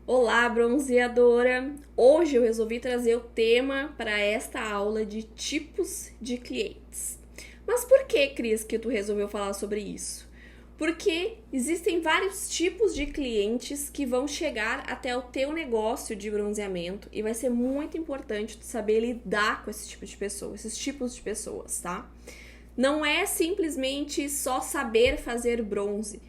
Olá, bronzeadora! Hoje eu resolvi trazer o tema para esta aula de tipos de clientes. Mas por que, Cris, que tu resolveu falar sobre isso? Porque existem vários tipos de clientes que vão chegar até o teu negócio de bronzeamento e vai ser muito importante tu saber lidar com esse tipo de pessoa, esses tipos de pessoas, tá? Não é simplesmente só saber fazer bronze.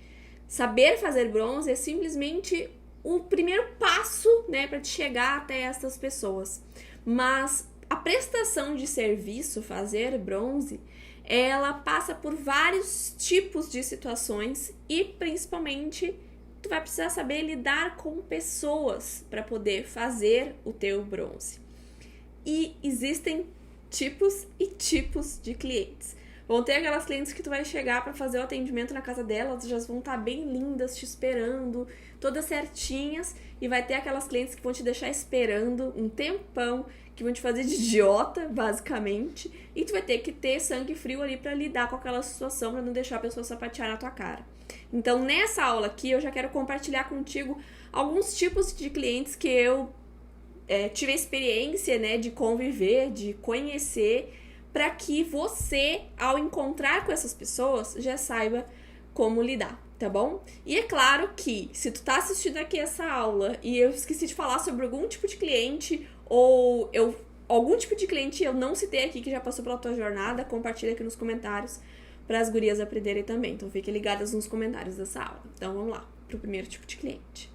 Saber fazer bronze é simplesmente o primeiro passo, né, para te chegar até essas pessoas. Mas a prestação de serviço, fazer bronze, ela passa por vários tipos de situações e principalmente tu vai precisar saber lidar com pessoas para poder fazer o teu bronze. E existem tipos e tipos de clientes. Vão ter aquelas clientes que tu vai chegar para fazer o atendimento na casa delas, já vão estar bem lindas, te esperando, todas certinhas, e vai ter aquelas clientes que vão te deixar esperando um tempão, que vão te fazer de idiota, basicamente, e tu vai ter que ter sangue frio ali para lidar com aquela situação, para não deixar a pessoa sapatear na tua cara. Então, nessa aula aqui, eu já quero compartilhar contigo alguns tipos de clientes que eu tive a experiência, né, de conviver, de conhecer, para que você, ao encontrar com essas pessoas, já saiba como lidar, tá bom? E é claro que, se tu tá assistindo aqui essa aula e eu esqueci de falar sobre algum tipo de cliente ou algum tipo de cliente eu não citei aqui que já passou pela tua jornada, compartilha aqui nos comentários para as gurias aprenderem também. Então fiquem ligadas nos comentários dessa aula. Então vamos lá, pro primeiro tipo de cliente.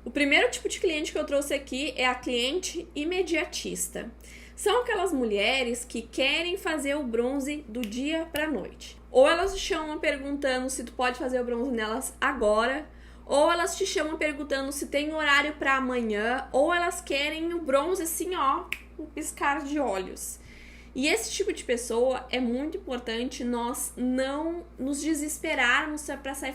O primeiro tipo de cliente que eu trouxe aqui é a cliente imediatista. São aquelas mulheres que querem fazer o bronze do dia pra noite. Ou elas te chamam perguntando se tu pode fazer o bronze nelas agora, ou elas te chamam perguntando se tem horário pra amanhã, ou elas querem o bronze assim, ó, um piscar de olhos. E esse tipo de pessoa é muito importante nós não nos desesperarmos para sair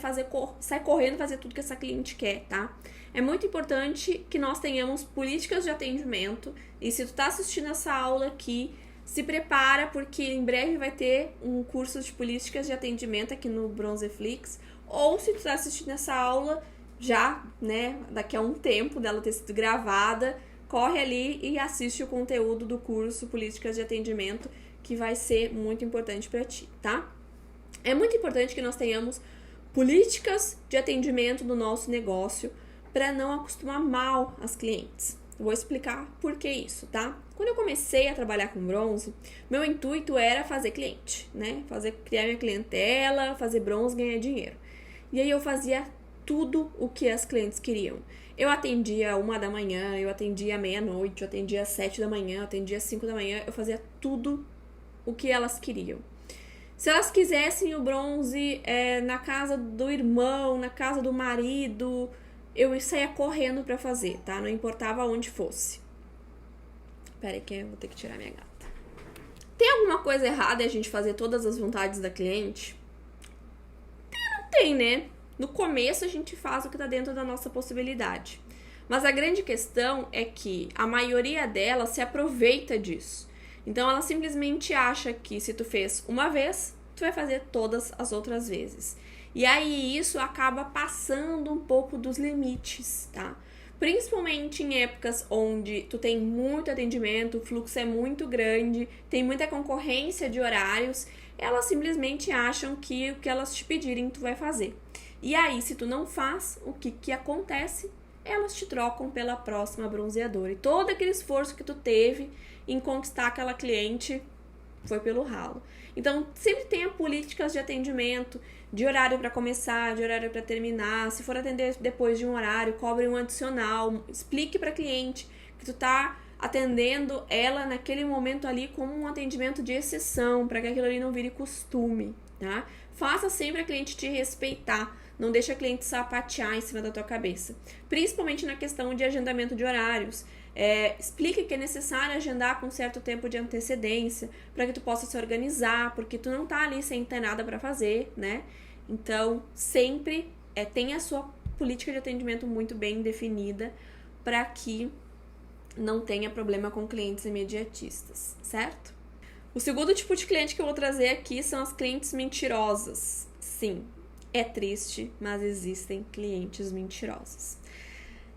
correndo fazer tudo que essa cliente quer, tá? É muito importante que nós tenhamos políticas de atendimento. E se tu tá assistindo essa aula aqui, se prepara, porque em breve vai ter um curso de políticas de atendimento aqui no Bronzeflix. Ou se tu tá assistindo essa aula já, né, daqui a um tempo dela ter sido gravada, corre ali e assiste o conteúdo do curso Políticas de Atendimento, que vai ser muito importante para ti, tá? É muito importante que nós tenhamos políticas de atendimento do nosso negócio para não acostumar mal as clientes. Eu vou explicar por que isso, tá? Quando eu comecei a trabalhar com bronze, meu intuito era fazer cliente, né? Criar minha clientela, fazer bronze, ganhar dinheiro. E aí eu fazia tudo o que as clientes queriam. Eu atendia 1 da manhã, eu atendia meia-noite, eu atendia 7 da manhã, eu atendia 5 da manhã, eu fazia tudo o que elas queriam. Se elas quisessem o bronze na casa do irmão, na casa do marido, eu saía correndo pra fazer, tá? Não importava onde fosse. Pera aí que eu vou ter que tirar minha gata. Tem alguma coisa errada em a gente fazer todas as vontades da cliente? Não tem, né? No começo a gente faz o que tá dentro da nossa possibilidade. Mas a grande questão é que a maioria delas se aproveita disso. Então ela simplesmente acha que se tu fez uma vez, tu vai fazer todas as outras vezes. E aí isso acaba passando um pouco dos limites, tá? Principalmente em épocas onde tu tem muito atendimento, o fluxo é muito grande, tem muita concorrência de horários, elas simplesmente acham que o que elas te pedirem tu vai fazer. E aí, se tu não faz, o que acontece? Elas te trocam pela próxima bronzeadora. E todo aquele esforço que tu teve em conquistar aquela cliente foi pelo ralo. Então, sempre tenha políticas de atendimento, de horário para começar, de horário para terminar. Se for atender depois de um horário, cobre um adicional. Explique para cliente que tu tá atendendo ela naquele momento ali como um atendimento de exceção, para que aquilo ali não vire costume, tá? Faça sempre a cliente te respeitar. Não deixa a cliente sapatear em cima da tua cabeça. Principalmente na questão de agendamento de horários. Explique que é necessário agendar com certo tempo de antecedência para que tu possa se organizar, porque tu não tá ali sem ter nada para fazer, né? Então, sempre tenha a sua política de atendimento muito bem definida para que não tenha problema com clientes imediatistas, certo? O segundo tipo de cliente que eu vou trazer aqui são as clientes mentirosas. Sim, é triste, mas existem clientes mentirosos.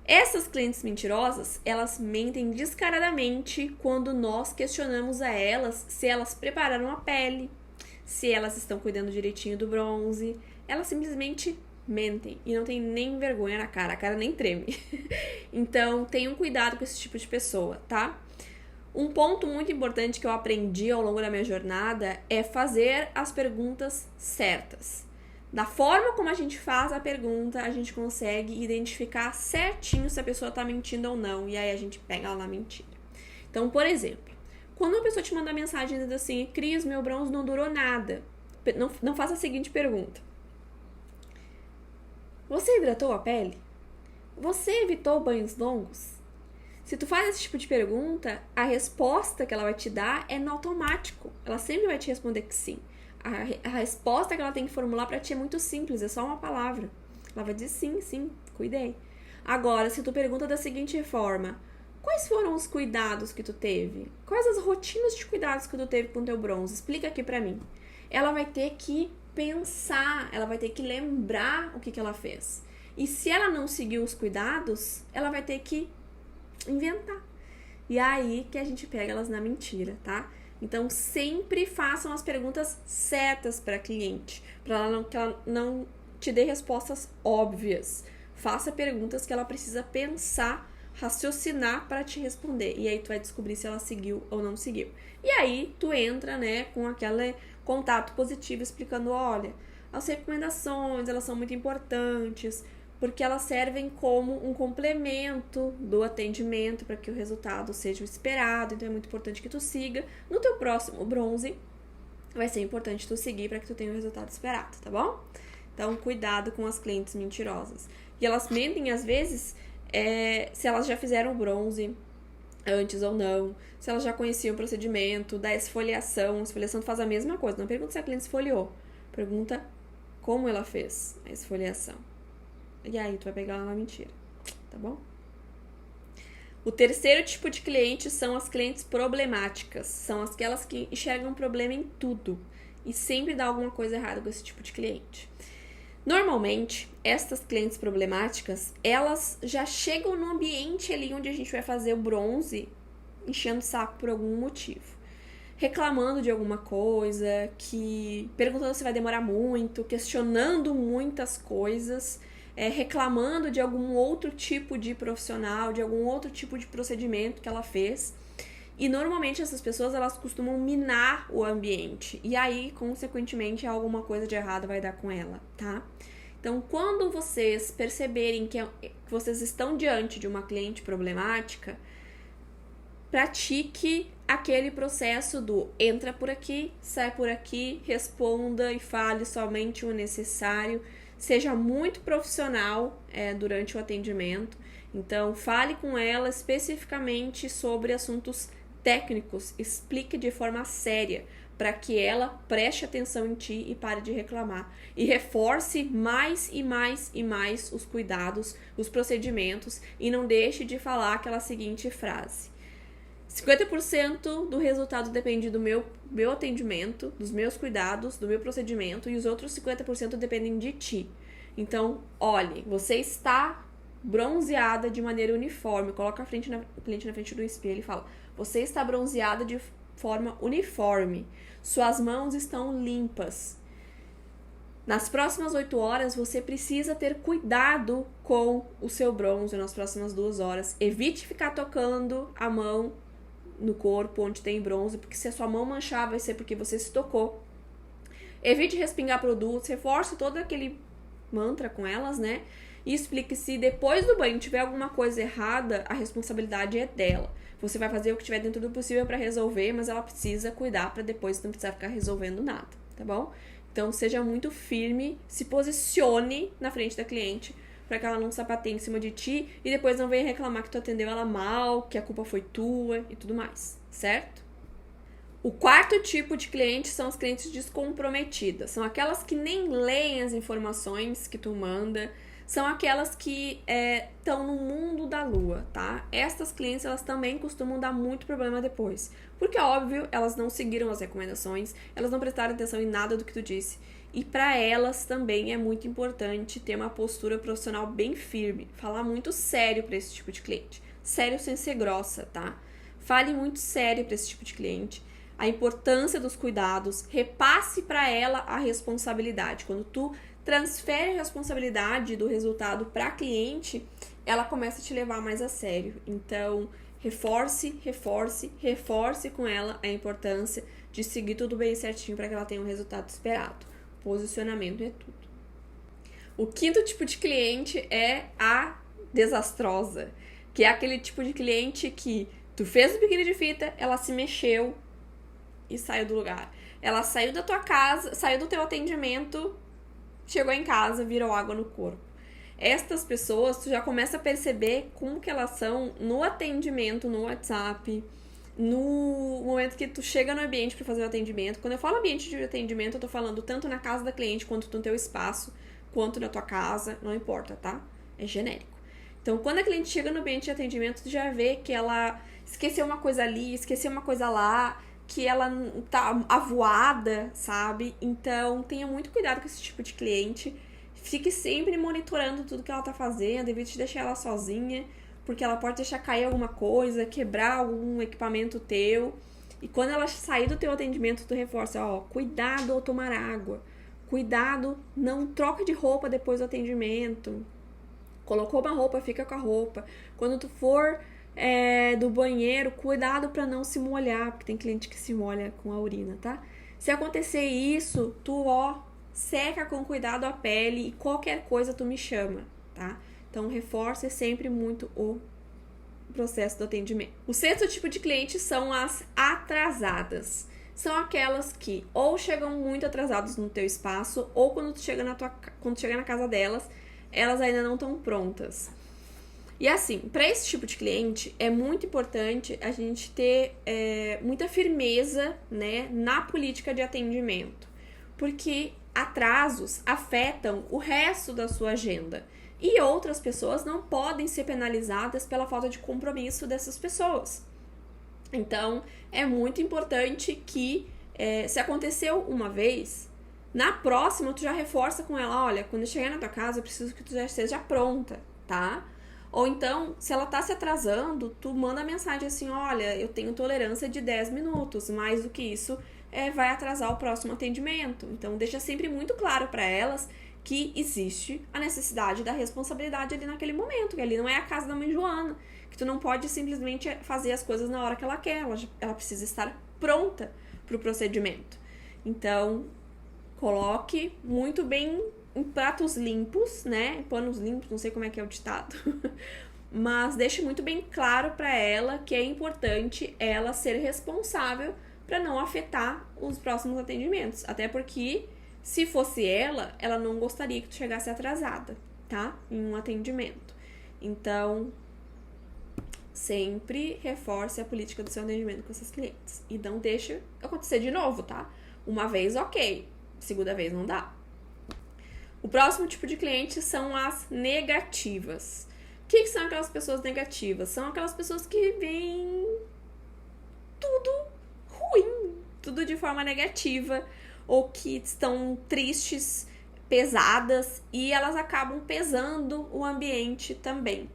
Essas clientes mentirosas, elas mentem descaradamente quando nós questionamos a elas se elas prepararam a pele, se elas estão cuidando direitinho do bronze. Elas simplesmente mentem e não tem nem vergonha na cara, a cara nem treme. Então, tenham cuidado com esse tipo de pessoa, tá? Um ponto muito importante que eu aprendi ao longo da minha jornada é fazer as perguntas certas. Da forma como a gente faz a pergunta, a gente consegue identificar certinho se a pessoa tá mentindo ou não, e aí a gente pega ela na mentira. Então, por exemplo, quando uma pessoa te manda mensagem dizendo assim, Cris, meu bronze não durou nada, não faça a seguinte pergunta. Você hidratou a pele? Você evitou banhos longos? Se tu faz esse tipo de pergunta, a resposta que ela vai te dar é no automático. Ela sempre vai te responder que sim. A resposta que ela tem que formular pra ti é muito simples, é só uma palavra. Ela vai dizer sim, sim, cuidei. Agora, se tu pergunta da seguinte forma, quais foram os cuidados que tu teve? Quais as rotinas de cuidados que tu teve com o teu bronze? Explica aqui pra mim. Ela vai ter que pensar, ela vai ter que lembrar o que ela fez. E se ela não seguiu os cuidados, ela vai ter que inventar. E é aí que a gente pega elas na mentira, tá? Então, sempre façam as perguntas certas para a cliente, para que ela não te dê respostas óbvias. Faça perguntas que ela precisa pensar, raciocinar para te responder. E aí tu vai descobrir se ela seguiu ou não seguiu. E aí tu entra, né, com aquele contato positivo explicando, olha, as recomendações, elas são muito importantes, porque elas servem como um complemento do atendimento para que o resultado seja o esperado. Então é muito importante que tu siga. No teu próximo bronze, vai ser importante tu seguir para que tu tenha o resultado esperado, tá bom? Então, cuidado com as clientes mentirosas. E elas mentem, às vezes, se elas já fizeram o bronze antes ou não, se elas já conheciam o procedimento da esfoliação. A esfoliação tu faz a mesma coisa. Não pergunta se a cliente esfoliou. Pergunta como ela fez a esfoliação. E aí tu vai pegar ela na mentira, tá bom? O terceiro tipo de cliente são as clientes problemáticas. São aquelas que enxergam problema em tudo e sempre dá alguma coisa errada com esse tipo de cliente. Normalmente, estas clientes problemáticas, elas já chegam no ambiente ali onde a gente vai fazer o bronze enchendo o saco por algum motivo. Reclamando de alguma coisa, perguntando se vai demorar muito, questionando muitas coisas, reclamando de algum outro tipo de profissional, de algum outro tipo de procedimento que ela fez. E normalmente essas pessoas, elas costumam minar o ambiente. E aí, consequentemente, alguma coisa de errado vai dar com ela, tá? Então, quando vocês perceberem que vocês estão diante de uma cliente problemática, pratique aquele processo do entra por aqui, sai por aqui, responda e fale somente o necessário. Seja muito profissional durante o atendimento. Então, fale com ela especificamente sobre assuntos técnicos. Explique de forma séria para que ela preste atenção em ti e pare de reclamar. E reforce mais e mais e mais os cuidados, os procedimentos e não deixe de falar aquela seguinte frase. 50% do resultado depende do meu atendimento, dos meus cuidados, do meu procedimento, e os outros 50% dependem de ti. Então, olhe, você está bronzeada de maneira uniforme. Coloca a cliente na frente do espelho e fala, você está bronzeada de forma uniforme. Suas mãos estão limpas. Nas próximas 8 horas, você precisa ter cuidado com o seu bronze nas próximas 2 horas. Evite ficar tocando a mão no corpo onde tem bronze, porque se a sua mão manchar, vai ser porque você se tocou. Evite respingar produtos, reforce todo aquele mantra com elas, né? E explique se depois do banho tiver alguma coisa errada, a responsabilidade é dela. Você vai fazer o que tiver dentro do possível para resolver, mas ela precisa cuidar para depois não precisar ficar resolvendo nada, tá bom? Então, seja muito firme, se posicione na frente da cliente para que ela não sapateie em cima de ti e depois não venha reclamar que tu atendeu ela mal, que a culpa foi tua e tudo mais, certo? O quarto tipo de cliente são as clientes descomprometidas. São aquelas que nem leem as informações que tu manda, são aquelas que estão no mundo da lua, tá? Estas clientes, elas também costumam dar muito problema depois. Porque, óbvio, elas não seguiram as recomendações, elas não prestaram atenção em nada do que tu disse. E para elas também é muito importante ter uma postura profissional bem firme, falar muito sério para esse tipo de cliente. Sério sem ser grossa, tá? Fale muito sério para esse tipo de cliente. A importância dos cuidados, repasse para ela a responsabilidade. Quando tu transfere a responsabilidade do resultado para a cliente, ela começa a te levar mais a sério. Então, reforce com ela a importância de seguir tudo bem certinho para que ela tenha o resultado esperado. Posicionamento é tudo. O quinto tipo de cliente é a desastrosa, que é aquele tipo de cliente que tu fez o biquíni de fita, ela se mexeu e saiu do lugar. Ela saiu da tua casa, saiu do teu atendimento, chegou em casa, virou água no corpo. Estas pessoas, tu já começa a perceber como que elas são no atendimento, no WhatsApp, no momento que tu chega no ambiente para fazer o atendimento. Quando eu falo ambiente de atendimento, eu tô falando tanto na casa da cliente, quanto no teu espaço, quanto na tua casa, não importa, tá? É genérico. Então, quando a cliente chega no ambiente de atendimento, tu já vê que ela esqueceu uma coisa ali, esqueceu uma coisa lá, que ela tá avoada, sabe? Então, tenha muito cuidado com esse tipo de cliente. Fique sempre monitorando tudo que ela tá fazendo, evite deixar ela sozinha, porque ela pode deixar cair alguma coisa, quebrar algum equipamento teu. E quando ela sair do teu atendimento, tu reforça, ó, cuidado ao tomar água. Cuidado, não troca de roupa depois do atendimento. Colocou uma roupa, fica com a roupa. Quando tu for do banheiro, cuidado pra não se molhar, porque tem cliente que se molha com a urina, tá? Se acontecer isso, tu, seca com cuidado a pele e qualquer coisa tu me chama, tá? Então, reforce sempre muito o processo do atendimento. O sexto tipo de cliente são as atrasadas. São aquelas que ou chegam muito atrasadas no teu espaço, ou quando tu chega na casa delas, elas ainda não estão prontas. E assim, para esse tipo de cliente, é muito importante a gente ter muita firmeza, né, na política de atendimento. Porque atrasos afetam o resto da sua agenda. E outras pessoas não podem ser penalizadas pela falta de compromisso dessas pessoas. Então, é muito importante que, se aconteceu uma vez, na próxima tu já reforça com ela, olha, quando eu chegar na tua casa, eu preciso que tu já esteja pronta, tá? Ou então, se ela tá se atrasando, tu manda mensagem assim, olha, eu tenho tolerância de 10 minutos, mais do que isso vai atrasar o próximo atendimento. Então, deixa sempre muito claro para elas que existe a necessidade da responsabilidade ali naquele momento, que ali não é a casa da mãe Joana, que tu não pode simplesmente fazer as coisas na hora que ela quer, ela precisa estar pronta para o procedimento. Então, coloque muito bem em pratos limpos, né, em panos limpos, não sei como é que é o ditado, mas deixe muito bem claro para ela que é importante ela ser responsável para não afetar os próximos atendimentos, até porque se fosse ela não gostaria que tu chegasse atrasada, tá? Em um atendimento. Então, sempre reforce a política do seu atendimento com esses clientes. E não deixe acontecer de novo, tá? Uma vez, ok. Segunda vez, não dá. O próximo tipo de cliente são as negativas. O que são aquelas pessoas negativas? São aquelas pessoas que veem tudo ruim, tudo de forma negativa, ou que estão tristes, pesadas, e elas acabam pesando o ambiente também.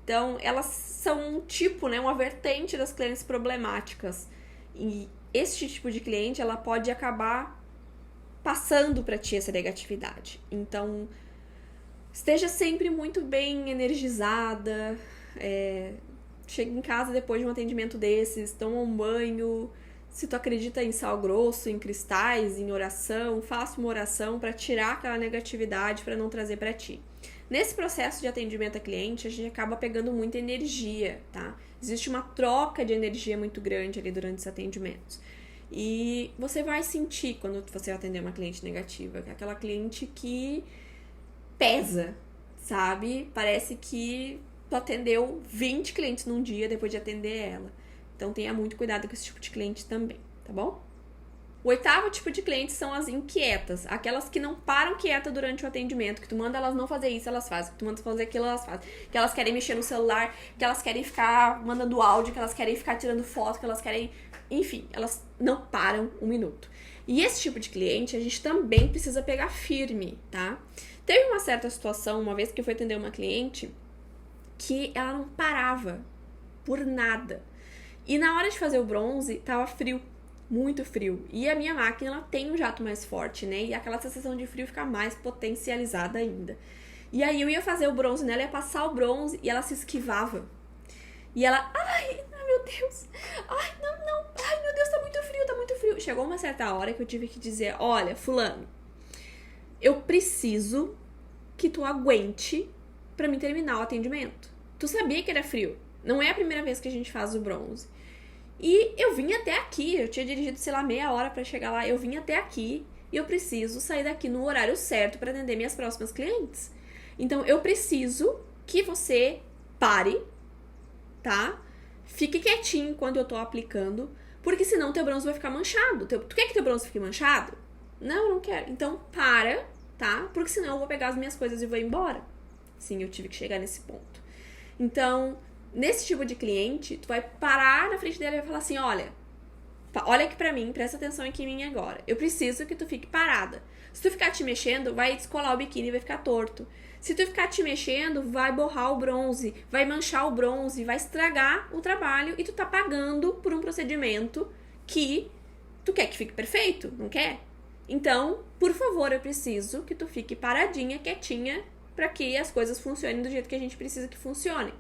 Então, elas são um tipo, né, uma vertente das clientes problemáticas. E este tipo de cliente, ela pode acabar passando para ti essa negatividade. Então, esteja sempre muito bem energizada, chega em casa depois de um atendimento desses, toma um banho. Se tu acredita em sal grosso, em cristais, em oração, faça uma oração para tirar aquela negatividade, para não trazer para ti. Nesse processo de atendimento a cliente, a gente acaba pegando muita energia, tá? Existe uma troca de energia muito grande ali durante os atendimentos. E você vai sentir quando você atender uma cliente negativa, que é aquela cliente que pesa, sabe? Parece que tu atendeu 20 clientes num dia depois de atender ela. Então, tenha muito cuidado com esse tipo de cliente também, tá bom? O 8º tipo de cliente são as inquietas, aquelas que não param quieta durante o atendimento, que tu manda elas não fazer isso, elas fazem, que tu manda fazer aquilo, elas fazem, que elas querem mexer no celular, que elas querem ficar mandando áudio, que elas querem ficar tirando foto, que elas querem... Enfim, elas não param um minuto. E esse tipo de cliente a gente também precisa pegar firme, tá? Teve uma certa situação, uma vez que eu fui atender uma cliente, que ela não parava por nada. E na hora de fazer o bronze, tava frio. Muito frio. E a minha máquina, ela tem um jato mais forte, né? E aquela sensação de frio fica mais potencializada ainda. E aí eu ia fazer o bronze nela, ia passar o bronze e ela se esquivava. E ela, ai, meu Deus, ai, não, ai, meu Deus, tá muito frio, tá muito frio. Chegou uma certa hora que eu tive que dizer, olha, fulano, eu preciso que tu aguente pra mim terminar o atendimento. Tu sabia que era frio. Não é a primeira vez que a gente faz o bronze. E eu vim até aqui, eu tinha dirigido, sei lá, meia hora pra chegar lá, eu vim até aqui e eu preciso sair daqui no horário certo pra atender minhas próximas clientes. Então, eu preciso que você pare, tá? Fique quietinho quando eu tô aplicando, porque senão teu bronze vai ficar manchado. Tu quer que teu bronze fique manchado? Não, eu não quero. Então, para, tá? Porque senão eu vou pegar as minhas coisas e vou embora. Sim, eu tive que chegar nesse ponto. Então... Nesse tipo de cliente, tu vai parar na frente dele e vai falar assim, olha aqui pra mim, presta atenção aqui em mim agora. Eu preciso que tu fique parada. Se tu ficar te mexendo, vai descolar o biquíni e vai ficar torto. Se tu ficar te mexendo, vai borrar o bronze, vai manchar o bronze, vai estragar o trabalho e tu tá pagando por um procedimento que tu quer que fique perfeito, não quer? Então, por favor, eu preciso que tu fique paradinha, quietinha, pra que as coisas funcionem do jeito que a gente precisa que funcionem.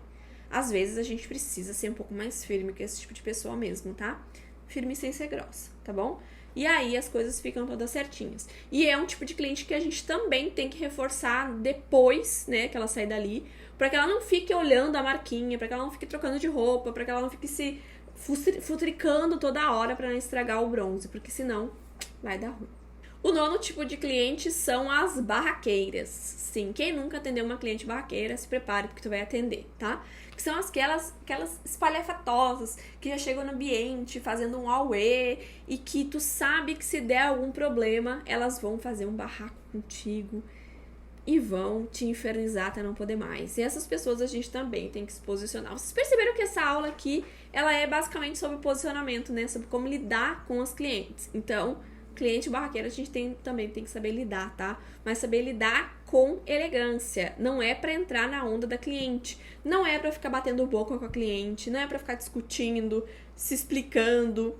Às vezes a gente precisa ser um pouco mais firme que esse tipo de pessoa mesmo, tá? Firme sem ser grossa, tá bom? E aí as coisas ficam todas certinhas. E é um tipo de cliente que a gente também tem que reforçar depois, né, que ela sair dali, pra que ela não fique olhando a marquinha, pra que ela não fique trocando de roupa, pra que ela não fique se futricando toda hora pra não estragar o bronze, porque senão vai dar ruim. O 9º tipo de cliente são as barraqueiras. Sim, quem nunca atendeu uma cliente barraqueira, se prepare porque tu vai atender, tá? Que são aquelas espalhafatosas que já chegam no ambiente fazendo um auê e que tu sabe que se der algum problema, elas vão fazer um barraco contigo e vão te infernizar até não poder mais. E essas pessoas a gente também tem que se posicionar. Vocês perceberam que essa aula aqui, ela é basicamente sobre posicionamento, né? Sobre como lidar com os clientes. Então, cliente barraqueiro a gente também tem que saber lidar, tá? Mas saber lidar com elegância. Não é pra entrar na onda da cliente. Não é pra ficar batendo boca com a cliente. Não é pra ficar discutindo, se explicando.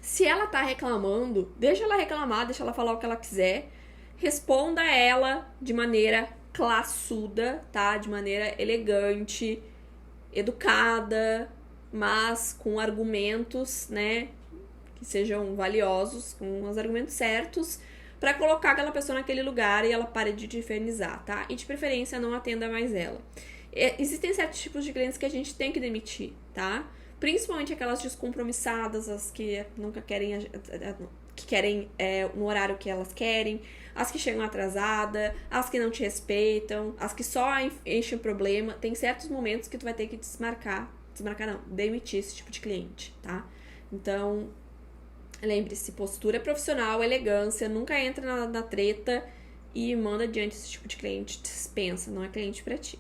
Se ela tá reclamando, deixa ela reclamar, deixa ela falar o que ela quiser. Responda ela de maneira classuda, tá? De maneira elegante, educada, mas com argumentos, né? Que sejam valiosos, com os argumentos certos, pra colocar aquela pessoa naquele lugar e ela pare de te infernizar, tá? E de preferência não atenda mais ela. Existem certos tipos de clientes que a gente tem que demitir, tá? Principalmente aquelas descompromissadas, as que nunca querem, que querem no horário que elas querem, as que chegam atrasada, as que não te respeitam, as que só enchem o problema. Tem certos momentos que tu vai ter que demitir esse tipo de cliente, tá? Então, lembre-se, postura profissional, elegância, nunca entra na treta e manda adiante esse tipo de cliente, dispensa, não é cliente pra ti.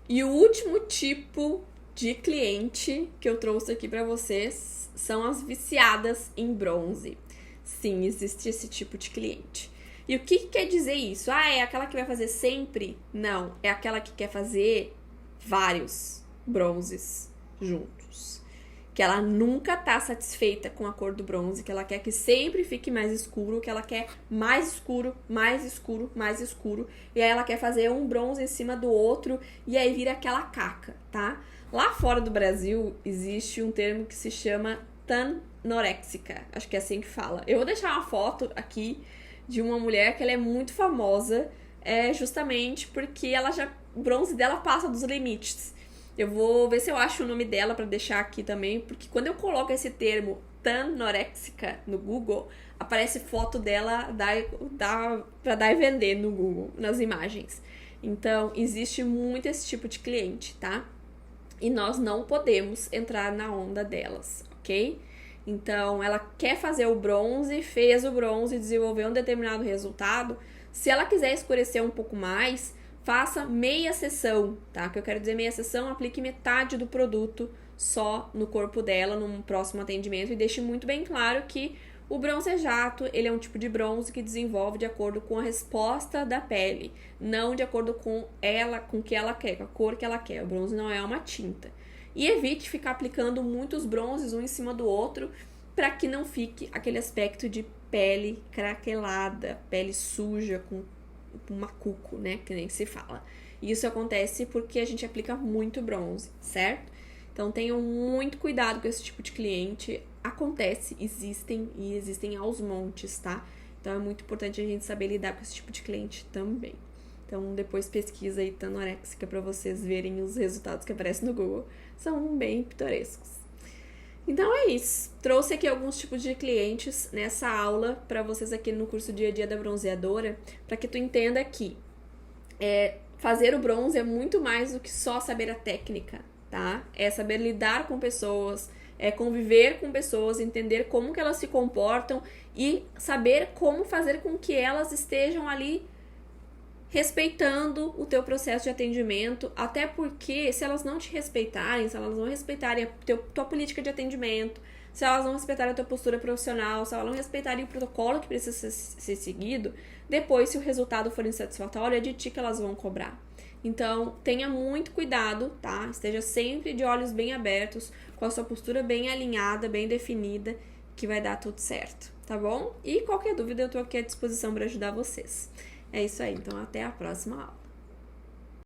E o último tipo de cliente que eu trouxe aqui pra vocês são as viciadas em bronze. Sim, existe esse tipo de cliente. E o que quer dizer isso? É aquela que vai fazer sempre? Não, é aquela que quer fazer vários bronzes juntos. Que ela nunca tá satisfeita com a cor do bronze, que ela quer que sempre fique mais escuro, que ela quer mais escuro, mais escuro, mais escuro, e aí ela quer fazer um bronze em cima do outro, e aí vira aquela caca, tá? Lá fora do Brasil, existe um termo que se chama tanoréxica, acho que é assim que fala. Eu vou deixar uma foto aqui de uma mulher que ela é muito famosa, justamente porque o bronze dela passa dos limites. Eu vou ver se eu acho o nome dela pra deixar aqui também, porque quando eu coloco esse termo tanoréxica no Google, aparece foto dela pra dar e vender no Google, nas imagens. Então, existe muito esse tipo de cliente, tá? E nós não podemos entrar na onda delas, ok? Então, ela quer fazer o bronze, fez o bronze, desenvolveu um determinado resultado. Se ela quiser escurecer um pouco mais, faça meia sessão, tá? O que eu quero dizer meia sessão, aplique metade do produto só no corpo dela, num próximo atendimento, e deixe muito bem claro que o bronzejato, ele é um tipo de bronze que desenvolve de acordo com a resposta da pele, não de acordo com ela, com o que ela quer, com a cor que ela quer. O bronze não é uma tinta. E evite ficar aplicando muitos bronzes um em cima do outro, para que não fique aquele aspecto de pele craquelada, pele suja, com macuco, né, que nem se fala. E isso acontece porque a gente aplica muito bronze, certo? Então tenham muito cuidado com esse tipo de cliente. Acontece, existem aos montes, tá? Então é muito importante a gente saber lidar com esse tipo de cliente também. Então depois pesquisa aí tanoréxica para vocês verem os resultados que aparecem no Google. São bem pitorescos. Então é isso. Trouxe aqui alguns tipos de clientes nessa aula para vocês aqui no curso Dia a Dia da Bronzeadora, para que tu entenda que fazer o bronze é muito mais do que só saber a técnica, tá? É saber lidar com pessoas, é conviver com pessoas, entender como que elas se comportam e saber como fazer com que elas estejam ali respeitando o teu processo de atendimento, até porque se elas não te respeitarem, se elas não respeitarem a tua política de atendimento, se elas não respeitarem a tua postura profissional, se elas não respeitarem o protocolo que precisa ser seguido, depois, se o resultado for insatisfatório, é de ti que elas vão cobrar. Então, tenha muito cuidado, tá? Esteja sempre de olhos bem abertos, com a sua postura bem alinhada, bem definida, que vai dar tudo certo, tá bom? E qualquer dúvida, eu tô aqui à disposição para ajudar vocês. É isso aí, então até a próxima aula.